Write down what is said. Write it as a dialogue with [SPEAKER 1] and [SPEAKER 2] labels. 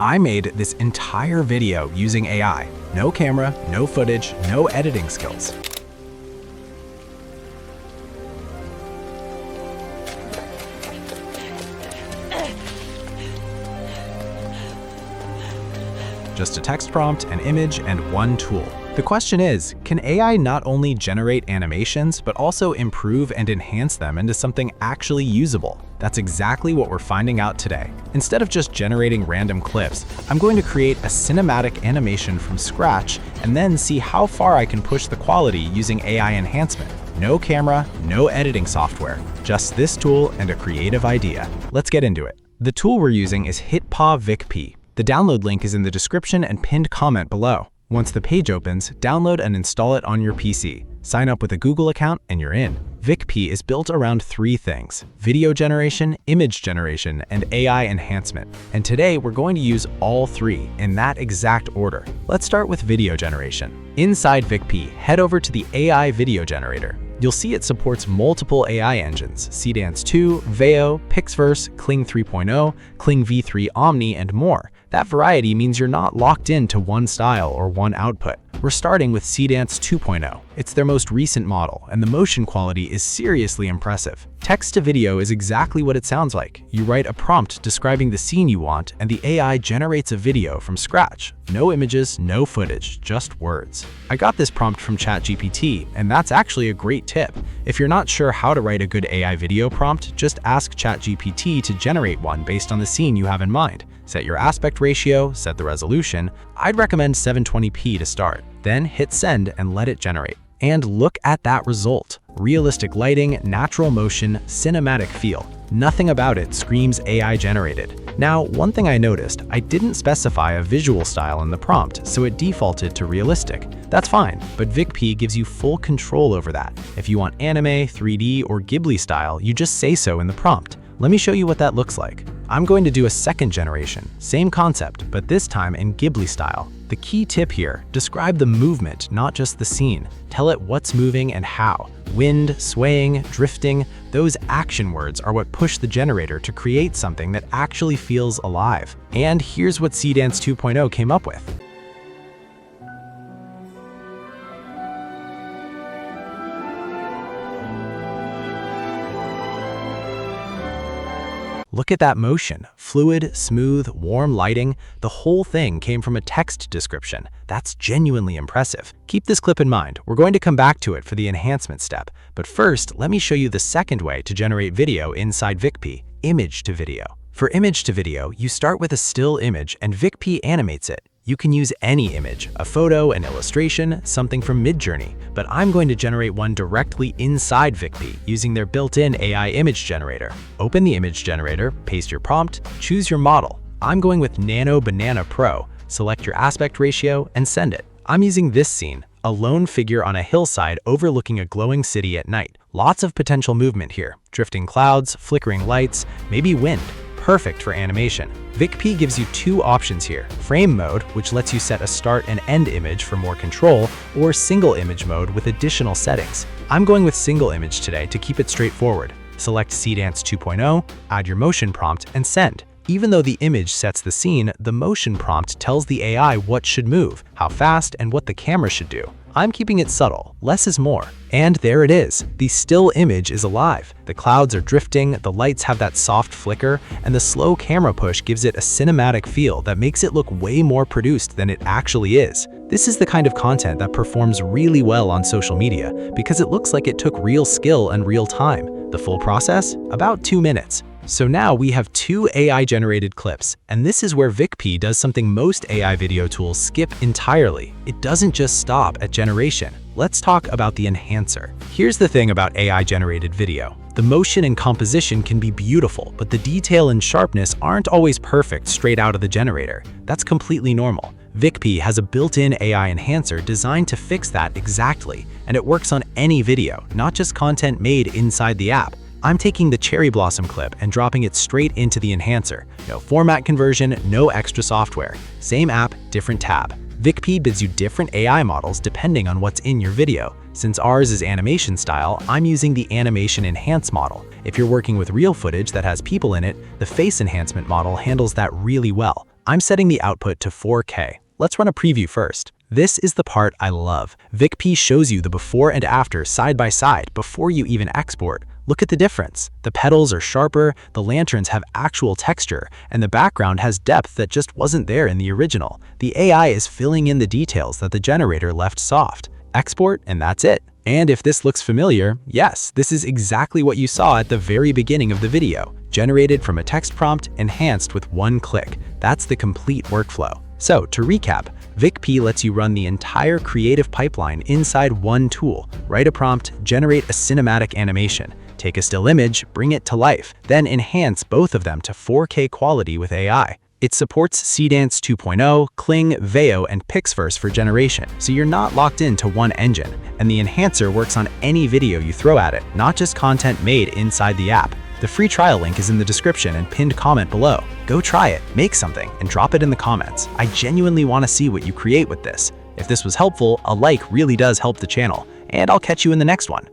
[SPEAKER 1] I made this entire video using AI. No camera, no footage, no editing skills. Just a text prompt, an image, and one tool. The question is, can AI not only generate animations, but also improve and enhance them into something actually usable? That's exactly what we're finding out today. Instead of just generating random clips, I'm going to create a cinematic animation from scratch and then see how far I can push the quality using AI enhancement. No camera, no editing software, just this tool and a creative idea. Let's get into it. The tool we're using is HitPaw VikPea. The download link is in the description and pinned comment below. Once the page opens, download and install it on your PC. Sign up with a Google account and you're in. VikPea is built around three things: video generation, image generation, and AI enhancement. And today we're going to use all three in that exact order. Let's start with video generation. Inside VikPea, head over to the AI video generator. You'll see it supports multiple AI engines: Seedance 2, Veo, Pixverse, Kling 3.0, Kling V3 Omni, and more. That variety means you're not locked into one style or one output. We're starting with Seedance 2.0. It's their most recent model, and the motion quality is seriously impressive. Text to video is exactly what it sounds like. You write a prompt describing the scene you want, and the AI generates a video from scratch. No images, no footage, just words. I got this prompt from ChatGPT, and that's actually a great tip. If you're not sure how to write a good AI video prompt, just ask ChatGPT to generate one based on the scene you have in mind. Set your aspect ratio, set the resolution. I'd recommend 720p to start. Then hit send and let it generate. And look at that result. Realistic lighting, natural motion, cinematic feel. Nothing about it screams AI generated. Now, one thing I noticed, I didn't specify a visual style in the prompt, so it defaulted to realistic. That's fine, but VikPea gives you full control over that. If you want anime, 3D, or Ghibli style, you just say so in the prompt. Let me show you what that looks like. I'm going to do a second generation, same concept, but this time in Ghibli style. The key tip here, describe the movement, not just the scene. Tell it what's moving and how. Wind, swaying, drifting, those action words are what push the generator to create something that actually feels alive. And here's what Seedance 2.0 came up with. Look at that motion. Fluid, smooth, warm lighting. The whole thing came from a text description. That's genuinely impressive. Keep this clip in mind. We're going to come back to it for the enhancement step. But first, let me show you the second way to generate video inside VikPea: image to video. For image to video, you start with a still image and VikPea animates it. You can use any image, a photo, an illustration, something from Midjourney, but I'm going to generate one directly inside VikPea using their built-in AI image generator. Open the image generator, paste your prompt, choose your model. I'm going with Nano Banana Pro. Select your aspect ratio and send it. I'm using this scene, a lone figure on a hillside overlooking a glowing city at night. Lots of potential movement here. Drifting clouds, flickering lights, maybe wind. Perfect for animation. VikPea gives you two options here: frame mode, which lets you set a start and end image for more control, or single image mode with additional settings. I'm going with single image today to keep it straightforward. Select Seedance 2.0, add your motion prompt, and send. Even though the image sets the scene, the motion prompt tells the AI what should move, how fast, and what the camera should do. I'm keeping it subtle. Less is more. And there it is. The still image is alive. The clouds are drifting, the lights have that soft flicker, and the slow camera push gives it a cinematic feel that makes it look way more produced than it actually is. This is the kind of content that performs really well on social media because it looks like it took real skill and real time. The full process? About 2 minutes. So now we have two AI-generated clips, and this is where VikPea does something most AI video tools skip entirely. It doesn't just stop at generation. Let's talk about the enhancer. Here's the thing about AI-generated video. The motion and composition can be beautiful, but the detail and sharpness aren't always perfect straight out of the generator. That's completely normal. VikPea has a built-in AI enhancer designed to fix that exactly, and it works on any video, not just content made inside the app. I'm taking the cherry blossom clip and dropping it straight into the enhancer. No format conversion, no extra software. Same app, different tab. VikPea bids you different AI models depending on what's in your video. Since ours is animation style, I'm using the animation enhance model. If you're working with real footage that has people in it, the face enhancement model handles that really well. I'm setting the output to 4K. Let's run a preview first. This is the part I love. VikPea shows you the before and after side by side before you even export. Look at the difference. The petals are sharper, the lanterns have actual texture, and the background has depth that just wasn't there in the original. The AI is filling in the details that the generator left soft. Export, and that's it. And if this looks familiar, yes, this is exactly what you saw at the very beginning of the video. Generated from a text prompt, enhanced with one click. That's the complete workflow. So, to recap, VikPea lets you run the entire creative pipeline inside one tool. Write a prompt, generate a cinematic animation, take a still image, bring it to life, then enhance both of them to 4K quality with AI. It supports Seedance 2.0, Kling, Veo, and Pixverse for generation, so you're not locked into one engine. And the enhancer works on any video you throw at it, not just content made inside the app. The free trial link is in the description and pinned comment below. Go try it, make something, and drop it in the comments. I genuinely want to see what you create with this. If this was helpful, a like really does help the channel, and I'll catch you in the next one.